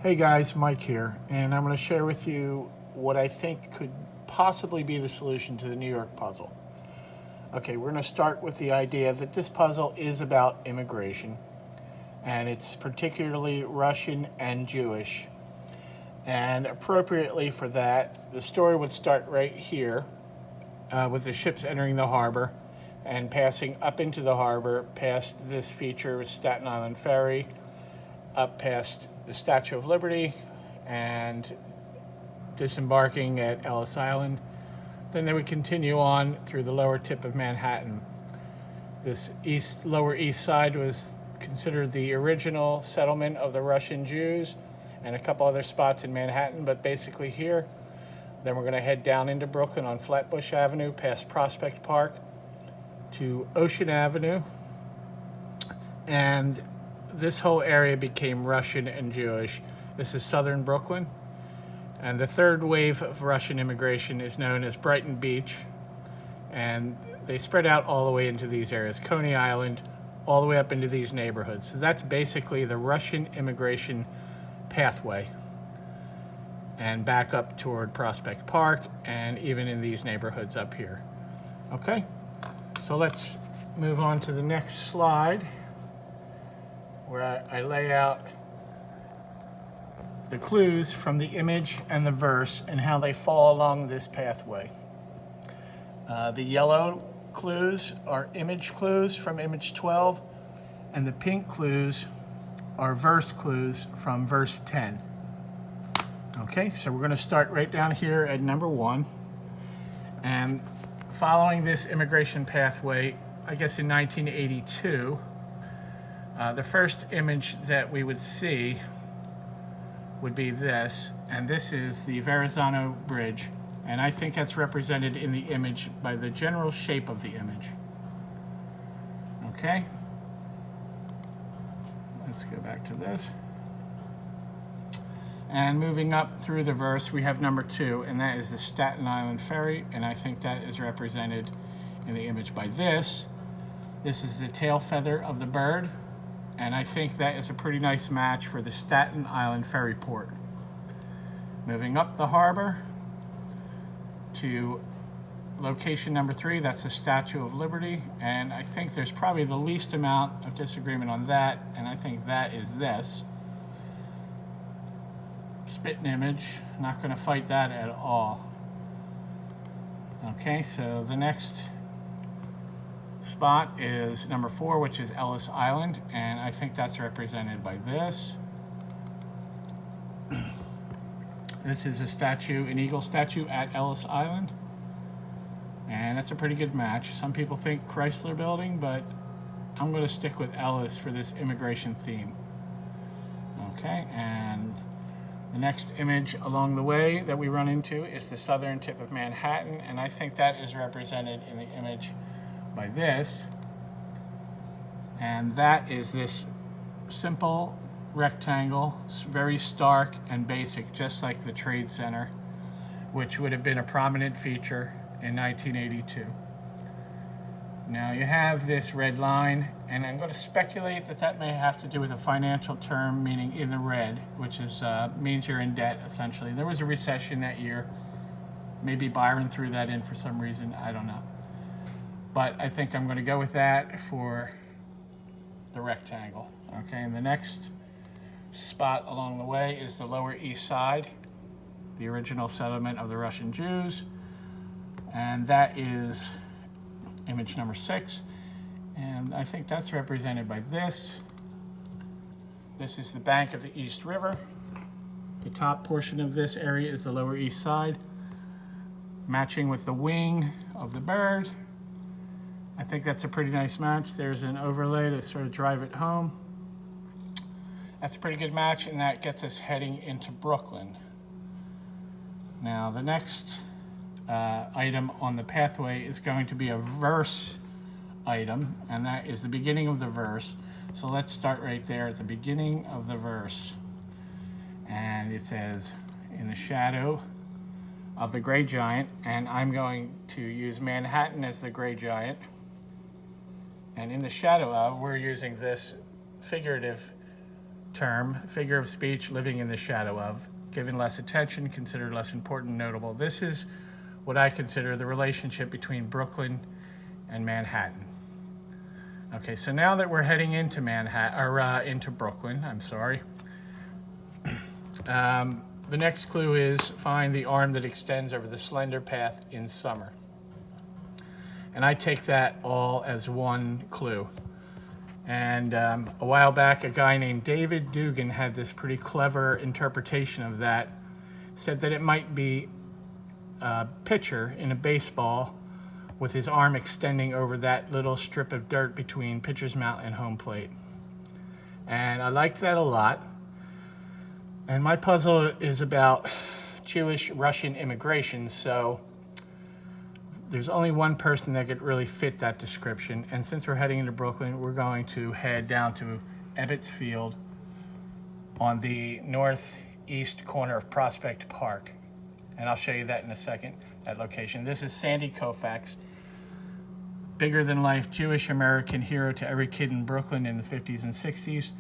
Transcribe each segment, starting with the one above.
Hey guys, Mike here, and I'm going to share with you what I think could possibly be the solution to the New York puzzle. Okay, we're going to start with the idea that this puzzle is about immigration, and it's particularly Russian and Jewish. And appropriately for that, the story would start right here with the ships entering the harbor and passing up into the harbor past this feature with Staten Island Ferry, up past the Statue of Liberty and disembarking at Ellis Island. Then they would continue on through the lower tip of Manhattan. This lower east side was considered the original settlement of the Russian Jews, and a couple other spots in Manhattan, but basically here. Then we're going to head down into Brooklyn on Flatbush Avenue past Prospect Park to Ocean Avenue, and this whole area became Russian and Jewish. This is southern Brooklyn. And the third wave of Russian immigration is known as Brighton Beach. And they spread out all the way into these areas, Coney Island, all the way up into these neighborhoods. So that's basically the Russian immigration pathway. And back up toward Prospect Park and even in these neighborhoods up here. Okay, so let's move on to the next slide, where I lay out the clues from the image and the verse and how they fall along this pathway. The yellow clues are image clues from image 12, and the pink clues are verse clues from verse 10. Okay, so we're going to start right down here at number 1. And following this immigration pathway, I guess in 1982, the first image that we would see would be this, and this is the Verrazano Bridge, and I think that's represented in the image by the general shape of the image. Okay, let's go back to this. And moving up through the verse, we have number 2, and that is the Staten Island Ferry, and I think that is represented in the image by this. This is the tail feather of the bird, and I think that is a pretty nice match for the Staten Island Ferry Port. Moving up the harbor to location number 3, that's the Statue of Liberty, and I think there's probably the least amount of disagreement on that, and I think that is this. Spitting image, not going to fight that at all. Okay, so the next spot is number 4, which is Ellis Island, and I think that's represented by this. This is a statue, an eagle statue at Ellis Island, and that's a pretty good match. Some people think Chrysler Building, but I'm going to stick with Ellis for this immigration theme. Okay, and the next image along the way that we run into is the southern tip of Manhattan, and I think that is represented in the image by this, and that is this simple rectangle, very stark and basic, just like the Trade Center, which would have been a prominent feature in 1982. Now you have this red line, and I'm going to speculate that that may have to do with a financial term, meaning in the red, which is means you're in debt, essentially. There was a recession that year. Maybe Byron threw that in for some reason, I don't know. But I think I'm going to go with that for the rectangle. Okay, and the next spot along the way is the Lower East Side, the original settlement of the Russian Jews, and that is image number 6, and I think that's represented by this. This is the bank of the East River. The top portion of this area is the Lower East Side, matching with the wing of the bird. I think that's a pretty nice match. There's an overlay to sort of drive it home. That's a pretty good match, and that gets us heading into Brooklyn. Now, the next item on the pathway is going to be a verse item, and that is the beginning of the verse. So let's start right there at the beginning of the verse. And it says, in the shadow of the gray giant, and I'm going to use Manhattan as the gray giant. And in the shadow of, we're using this figurative term, figure of speech, living in the shadow of, given less attention, considered less important, notable. This is what I consider the relationship between Brooklyn and Manhattan. Okay, so now that we're heading into Manhattan, or into Brooklyn, I'm sorry. The next clue is find the arm that extends over the slender path in summer. And I take that all as one clue. And a while back, a guy named David Dugan had this pretty clever interpretation of that. Said that it might be a pitcher in a baseball with his arm extending over that little strip of dirt between pitcher's mound and home plate. And I liked that a lot. And my puzzle is about Jewish Russian immigration, so there's only one person that could really fit that description. And since we're heading into Brooklyn, we're going to head down to Ebbets Field on the northeast corner of Prospect Park. And I'll show you that in a second, that location. This is Sandy Koufax, bigger than life Jewish American hero to every kid in Brooklyn in the 50s and 60s,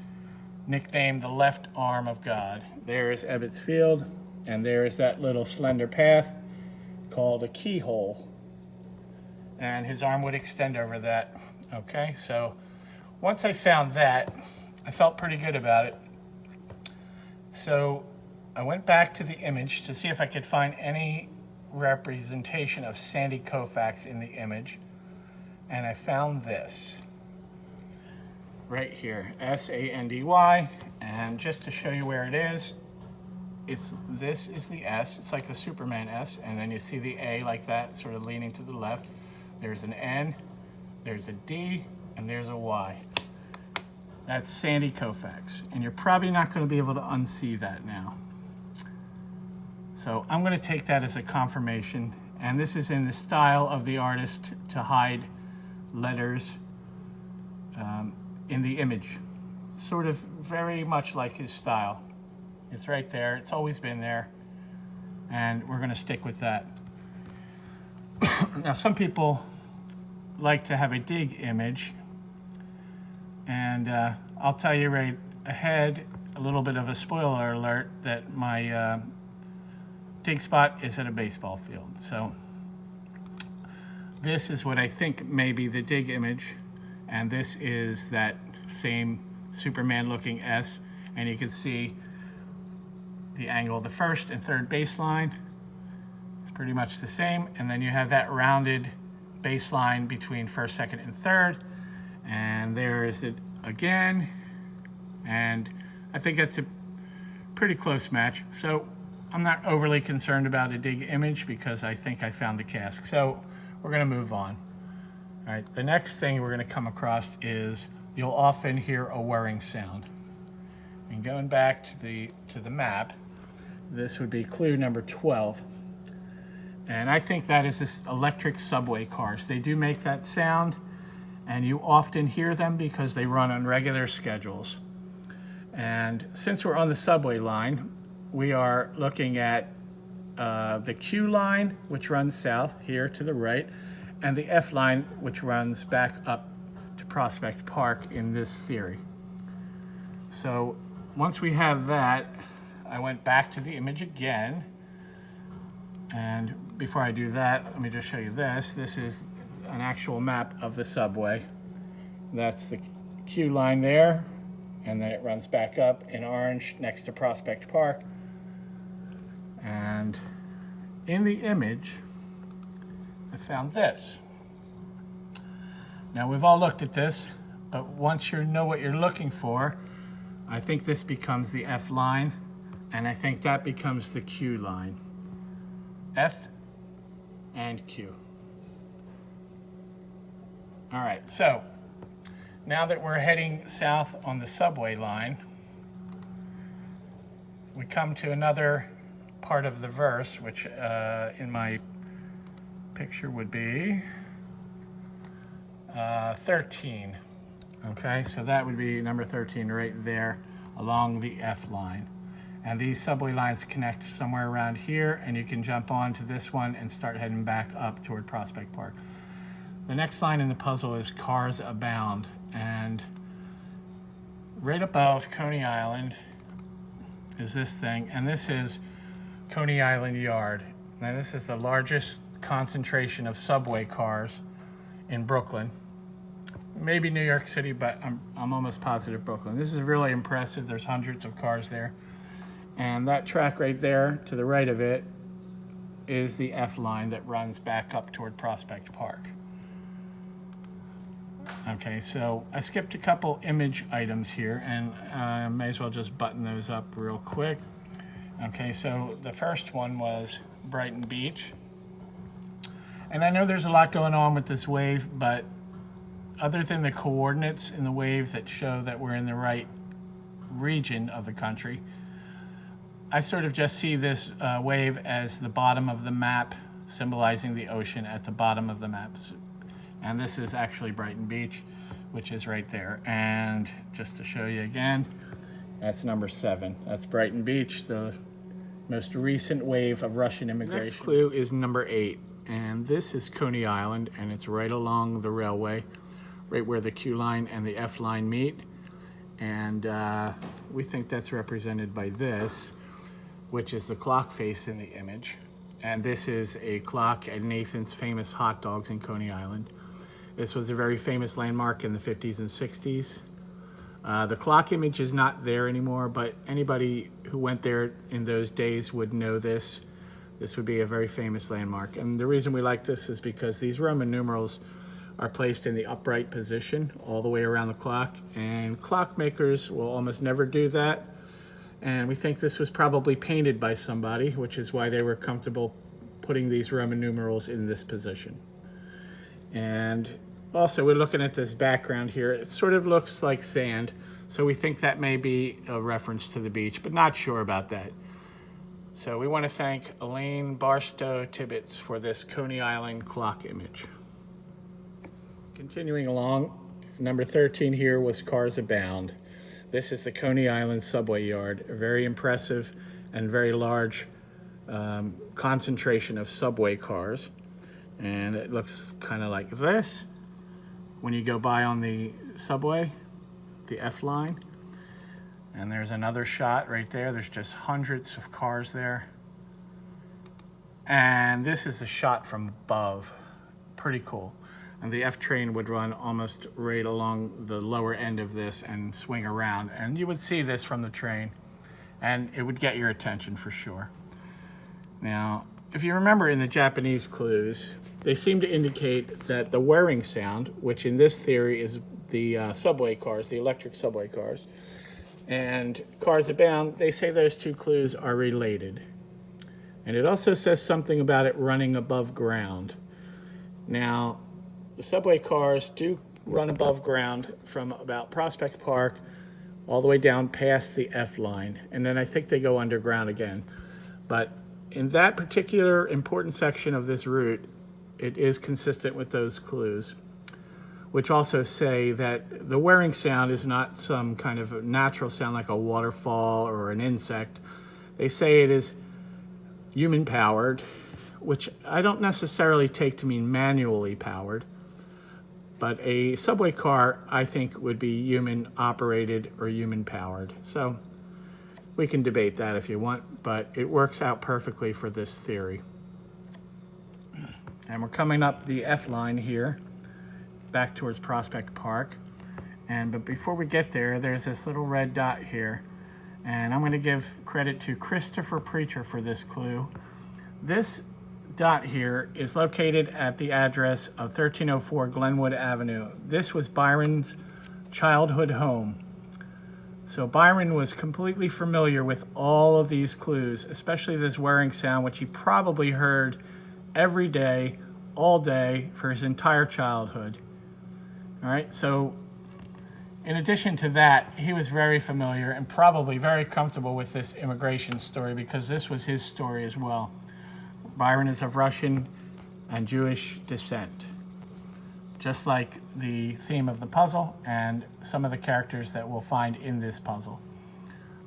nicknamed the left arm of God. There is Ebbets Field, and there is that little slender path called a keyhole. And his arm would extend over that. Okay, so once I found that, I felt pretty good about it. So I went back to the image to see if I could find any representation of Sandy Koufax in the image. And I found this right here, S-A-N-D-Y. And just to show you where it is, this is the S. It's like the Superman S. And then you see the A like that, sort of leaning to the left. There's an N, there's a D, and there's a Y. That's Sandy Koufax. And you're probably not going to be able to unsee that now. So I'm going to take that as a confirmation. And this is in the style of the artist to hide letters in the image. Sort of very much like his style. It's right there. It's always been there. And we're going to stick with that. Now, some people like to have a dig image. And I'll tell you right ahead, a little bit of a spoiler alert, that my dig spot is at a baseball field. So this is what I think may be the dig image. And this is that same Superman looking S. And you can see the angle of the first and third baseline. It's pretty much the same. And then you have that rounded baseline between first, second, and third. And there is it again. And I think that's a pretty close match. So I'm not overly concerned about a dig image because I think I found the cask. So we're going to move on. All right, the next thing we're going to come across is you'll often hear a whirring sound. And going back to the map, this would be clue number 12. And I think that is this electric subway cars. They do make that sound, and you often hear them because they run on regular schedules. And since we're on the subway line, we are looking at the Q line, which runs south here to the right, and the F line, which runs back up to Prospect Park in this theory. So once we have that, I went back to the image again. And before I do that, let me just show you this. This is an actual map of the subway. That's the Q line there, and then it runs back up in orange next to Prospect Park. And in the image, I found this. Now, we've all looked at this, but once you know what you're looking for, I think this becomes the F line, and I think that becomes the Q line. F and Q. All right, so now that we're heading south on the subway line, we come to another part of the verse, which in my picture would be 13. Okay, so that would be number 13 right there along the F line. And these subway lines connect somewhere around here, and you can jump on to this one and start heading back up toward Prospect Park. The next line in the puzzle is Cars Abound, and right above Coney Island is this thing, and this is Coney Island Yard. Now this is the largest concentration of subway cars in Brooklyn. Maybe New York City, but I'm almost positive Brooklyn. This is really impressive. There's hundreds of cars there. And that track right there to the right of it is the F line that runs back up toward Prospect Park. Okay, so I skipped a couple image items here, and I may as well just button those up real quick. Okay, so the first one was Brighton Beach. And I know there's a lot going on with this wave, but other than the coordinates in the wave that show that we're in the right region of the country, I sort of just see this wave as the bottom of the map, symbolizing the ocean at the bottom of the map. And this is actually Brighton Beach, which is right there. And just to show you again, that's number 7. That's Brighton Beach, the most recent wave of Russian immigration. Next clue is number 8. And this is Coney Island, and it's right along the railway, right where the Q line and the F line meet. And we think that's represented by this, which is the clock face in the image. And this is a clock at Nathan's famous hot dogs in Coney Island. This was a very famous landmark in the 50s and 60s. The clock image is not there anymore, but anybody who went there in those days would know this. This would be a very famous landmark. And the reason we like this is because these Roman numerals are placed in the upright position all the way around the clock, and clockmakers will almost never do that. And we think this was probably painted by somebody, which is why they were comfortable putting these Roman numerals in this position. And also, we're looking at this background here. It sort of looks like sand, so we think that may be a reference to the beach, but not sure about that. So we want to thank Elaine Barstow Tibbetts for this Coney Island clock image. Continuing along, number 13 here was Cars Abound. This is the Coney Island subway yard, a very impressive and very large concentration of subway cars. And it looks kind of like this when you go by on the subway, the F line. And there's another shot right there. There's just hundreds of cars there. And this is a shot from above. Pretty cool. And the F train would run almost right along the lower end of this and swing around. And you would see this from the train, and it would get your attention for sure. Now, if you remember in the Japanese clues, they seem to indicate that the whirring sound, which in this theory is the subway cars, the electric subway cars, and Cars Abound, they say those two clues are related. And it also says something about it running above ground. Now, the subway cars do run above ground from about Prospect Park all the way down past the F line, and then I think they go underground again. But in that particular important section of this route, it is consistent with those clues, which also say that the whirring sound is not some kind of a natural sound like a waterfall or an insect. They say it is human-powered, which I don't necessarily take to mean manually powered, but a subway car, I think, would be human-operated or human-powered. So we can debate that if you want, but it works out perfectly for this theory. And we're coming up the F line here, back towards Prospect Park. But before we get there, there's this little red dot here. And I'm going to give credit to Christopher Preacher for this clue. This dot here is located at the address of 1304 Glenwood Avenue. This was Byron's childhood home. So Byron was completely familiar with all of these clues, especially this whirring sound, which he probably heard every day, all day, for his entire childhood. All right, so in addition to that, he was very familiar and probably very comfortable with this immigration story because this was his story as well. Byron is of Russian and Jewish descent, just like the theme of the puzzle and some of the characters that we'll find in this puzzle.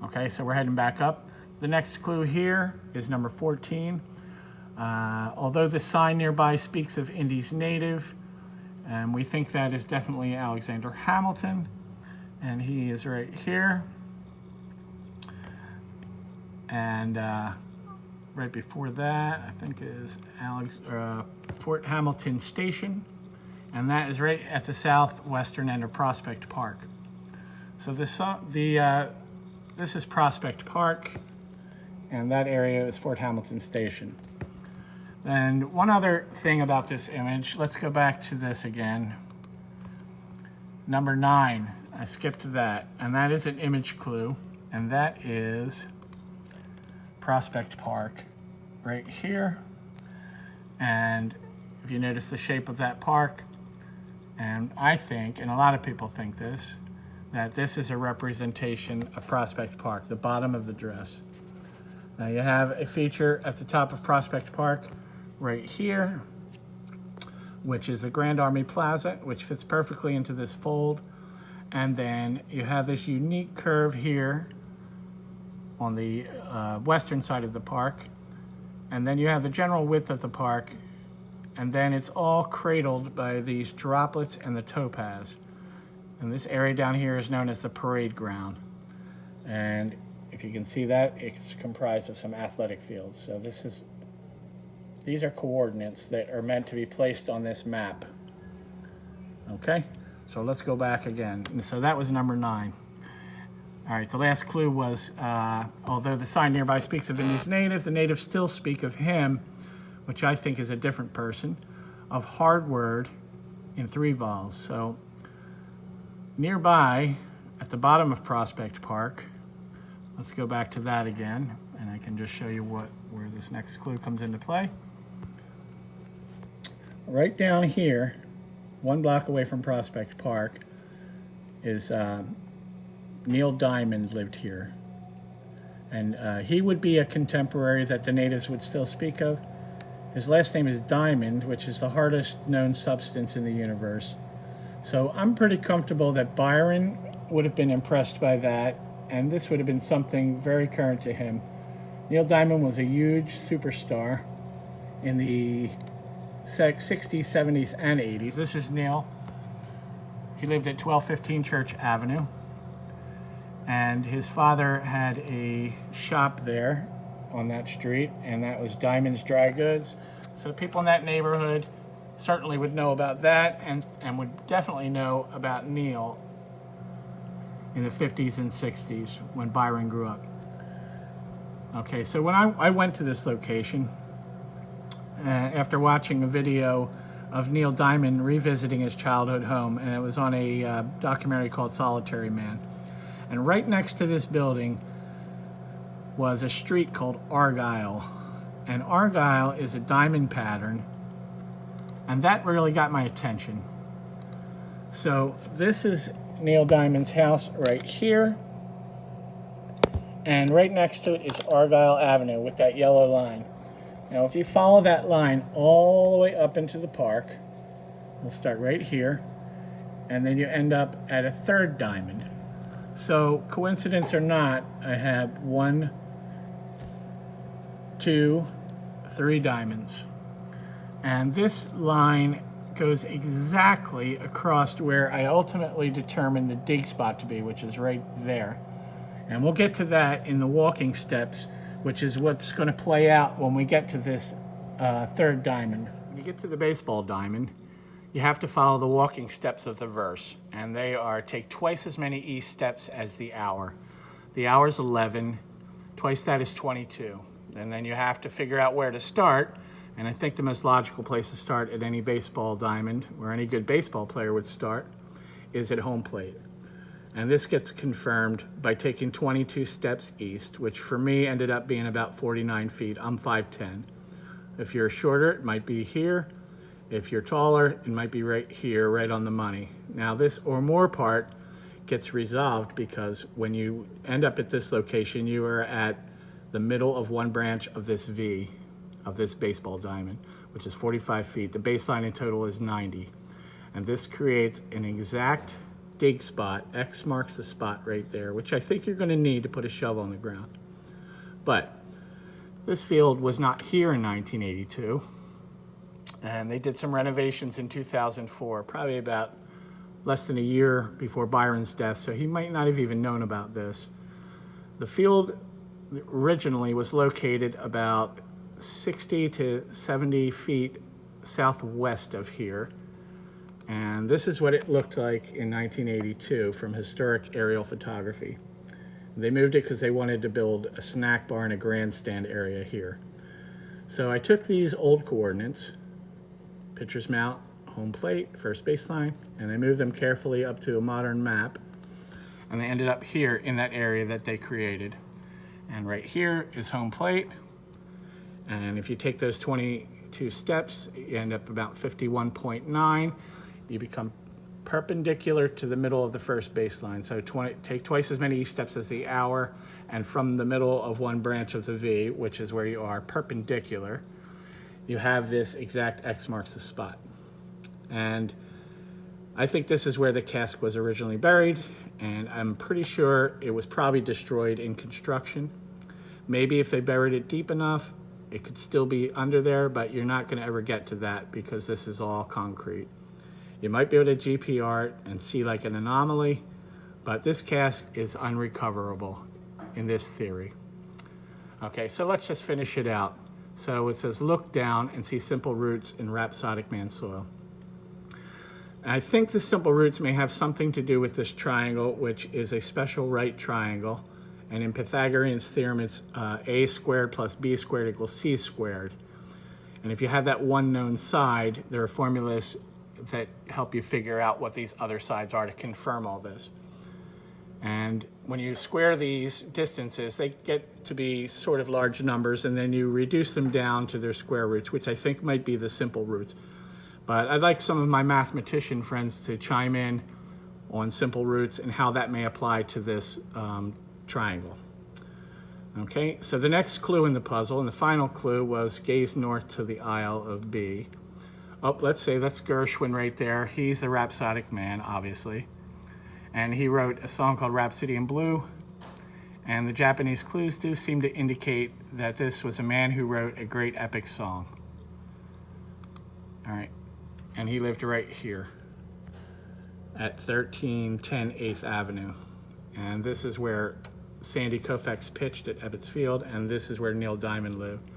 Okay, so we're heading back up. The next clue here is number 14. Although the sign nearby speaks of Indy's native, and we think that is definitely Alexander Hamilton. And he is right here. And right before that, I think is Fort Hamilton Station. And that is right at the southwestern end of Prospect Park. So this is Prospect Park, and that area is Fort Hamilton Station. And one other thing about this image, let's go back to this again. Number 9, I skipped that, and that is an image clue, and that is Prospect Park right here. And if you notice the shape of that park, and I think, and a lot of people think this, that this is a representation of Prospect Park, the bottom of the dress. Now you have a feature at the top of Prospect Park right here, which is the Grand Army Plaza, which fits perfectly into this fold. And then you have this unique curve here on the western side of the park. And then you have the general width of the park. And then it's all cradled by these droplets and the topaz. And this area down here is known as the parade ground. And if you can see that, it's comprised of some athletic fields. So these are coordinates that are meant to be placed on this map. Okay, so let's go back again. So that was number 9. All right, the last clue was, although the sign nearby speaks of India's native, the natives still speak of him, which I think is a different person, of hard word in 3 vowels. So nearby, at the bottom of Prospect Park, let's go back to that again, and I can just show you where this next clue comes into play. Right down here, 1 block away from Prospect Park, is Neil Diamond lived here. And he would be a contemporary that the natives would still speak of. His last name is Diamond, which is the hardest known substance in the universe. So I'm pretty comfortable that Byron would have been impressed by that, and this would have been something very current to him. Neil Diamond was a huge superstar in the 60s, 70s, and 80s. This is Neil. He lived at 1215 Church Avenue, and his father had a shop there on that street, and that was Diamond's Dry Goods. So people in that neighborhood certainly would know about that, and would definitely know about Neil in the 50s and 60s when Byron grew up. Okay, so when I went to this location, after watching a video of Neil Diamond revisiting his childhood home, and it was on a documentary called Solitary Man. And right next to this building was a street called Argyle. And Argyle is a diamond pattern, and that really got my attention. So this is Neil Diamond's house right here, and right next to it is Argyle Avenue with that yellow line. Now if you follow that line all the way up into the park, we'll start right here, and then you end up at a 3rd diamond. So coincidence or not, I have 1, 2, 3 diamonds. And this line goes exactly across where I ultimately determined the dig spot to be, which is right there. And we'll get to that in the walking steps, which is what's going to play out when we get to this 3rd diamond. When you get to the baseball diamond, you have to follow the walking steps of the verse, and they are take twice as many east steps as the hour. The hour is 11, twice that is 22. And then you have to figure out where to start, and I think the most logical place to start at any baseball diamond, where any good baseball player would start, is at home plate. And this gets confirmed by taking 22 steps east, which for me ended up being about 49 feet. I'm 5'10". If you're shorter, it might be here. If you're taller, it might be right here, right on the money. Now this or more part gets resolved because when you end up at this location, you are at the middle of one branch of this V, of this baseball diamond, which is 45 feet. The baseline in total is 90. And this creates an exact dig spot. X marks the spot right there, which I think you're going to need to put a shovel on the ground. But this field was not here in 1982. And they did some renovations in 2004, probably about less than a year before Byron's death, so he might not have even known about this. The field originally was located about 60 to 70 feet southwest of here. And this is what it looked like in 1982 from historic aerial photography. They moved it because they wanted to build a snack bar and a grandstand area here. So I took these old coordinates, pitcher's mount, home plate, first baseline, and I moved them carefully up to a modern map. And they ended up here in that area that they created. And right here is home plate. And if you take those 22 steps, you end up about 51.9. You become perpendicular to the middle of the first baseline. So take twice as many steps as the hour, and from the middle of one branch of the V, which is where you are perpendicular, you have this exact X marks the spot. And I think this is where the cask was originally buried, and I'm pretty sure it was probably destroyed in construction. Maybe if they buried it deep enough, it could still be under there, but you're not going to ever get to that because this is all concrete. You might be able to GPR it and see like an anomaly, but this cask is unrecoverable in this theory. Okay, so let's just finish it out. So it says, look down and see simple roots in rhapsodic man soil. And I think the simple roots may have something to do with this triangle, which is a special right triangle. And in Pythagorean's theorem, it's a squared plus b squared equals c squared. And if you have that one known side, there are formulas that help you figure out what these other sides are to confirm all this. And when you square these distances, they get to be sort of large numbers, and then you reduce them down to their square roots, which I think might be the simple roots. But I'd like some of my mathematician friends to chime in on simple roots and how that may apply to this triangle. Okay, so the next clue in the puzzle, and the final clue, was gaze north to the Isle of B. Oh, let's say that's Gershwin right there. He's the rhapsodic man, obviously. And he wrote a song called Rhapsody in Blue. And the Japanese clues do seem to indicate that this was a man who wrote a great epic song. All right, and he lived right here at 1310 8th Avenue. And this is where Sandy Koufax pitched at Ebbets Field, and this is where Neil Diamond lived.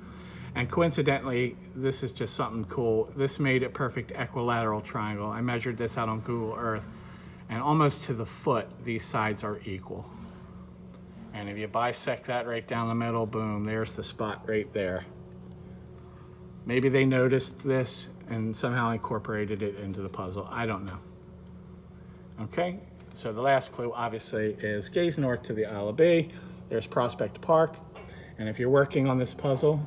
And coincidentally, this is just something cool. This made a perfect equilateral triangle. I measured this out on Google Earth, and almost to the foot, these sides are equal. And if you bisect that right down the middle, boom, there's the spot right there. Maybe they noticed this and somehow incorporated it into the puzzle. I don't know. Okay, so the last clue obviously is gaze north to the Isle of B. There's Prospect Park. And if you're working on this puzzle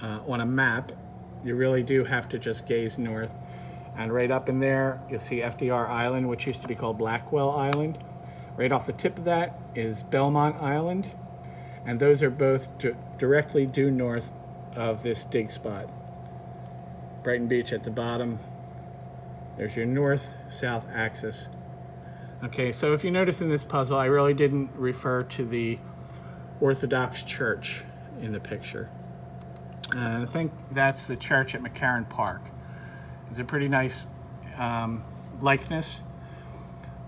on a map, you really do have to just gaze north. And right up in there, you'll see FDR Island, which used to be called Blackwell Island. Right off the tip of that is Belmont Island. And those are both directly due north of this dig spot. Brighton Beach at the bottom. There's your north-south axis. Okay, so if you notice in this puzzle, I really didn't refer to the Orthodox Church in the picture. And I think that's the church at McCarran Park. It's a pretty nice likeness,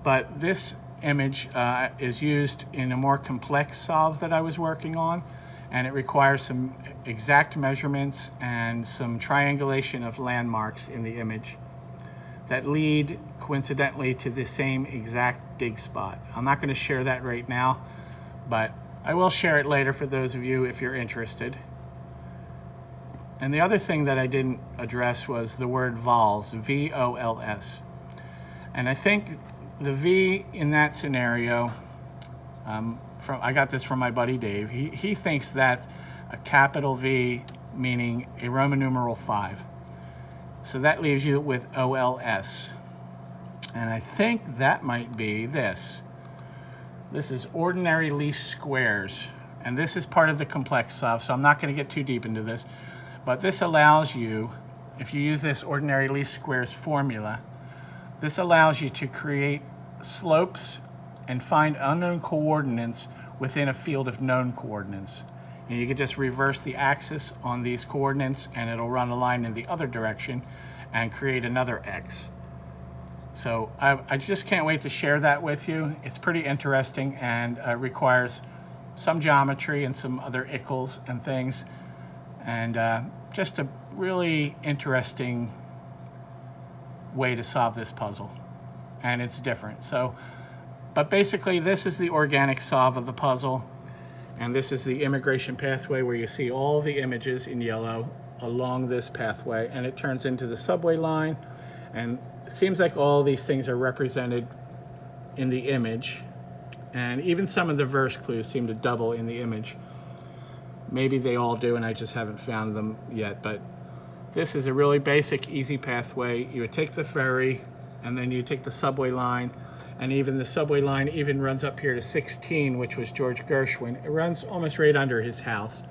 but this image is used in a more complex solve that I was working on, and it requires some exact measurements and some triangulation of landmarks in the image that lead coincidentally to the same exact dig spot. I'm not going to share that right now, but I will share it later for those of you if you're interested. And the other thing that I didn't address was the word vols, V-O-L-S. And I think the V in that scenario, I got this from my buddy Dave, he thinks that's a capital V, meaning a Roman numeral 5. So that leaves you with OLS. And I think that might be this. This is ordinary least squares. And this is part of the complex solve, so I'm not going to get too deep into this. But this allows you, if you use this ordinary least squares formula, this allows you to create slopes and find unknown coordinates within a field of known coordinates. And you can just reverse the axis on these coordinates and it'll run a line in the other direction and create another X. So I just can't wait to share that with you. It's pretty interesting and requires some geometry and some other ickles and things, and just a really interesting way to solve this puzzle, and it's different. So, but basically this is the organic solve of the puzzle, and this is the immigration pathway where you see all the images in yellow along this pathway, and it turns into the subway line, and it seems like all these things are represented in the image, and even some of the verse clues seem to double in the image. Maybe they all do and I just haven't found them yet, but this is a really basic, easy pathway. You would take the ferry, and then you take the subway line, and even the subway line even runs up here to 16, which was George Gershwin. It runs almost right under his house,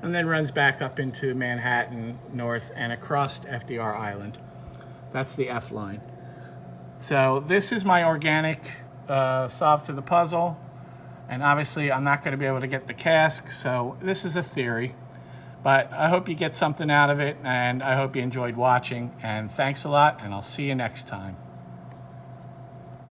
and then runs back up into Manhattan North and across FDR Island. That's the F line. So this is my organic solve to the puzzle, and obviously I'm not going to be able to get the cask, so this is a theory. But I hope you get something out of it, and I hope you enjoyed watching, and thanks a lot, and I'll see you next time.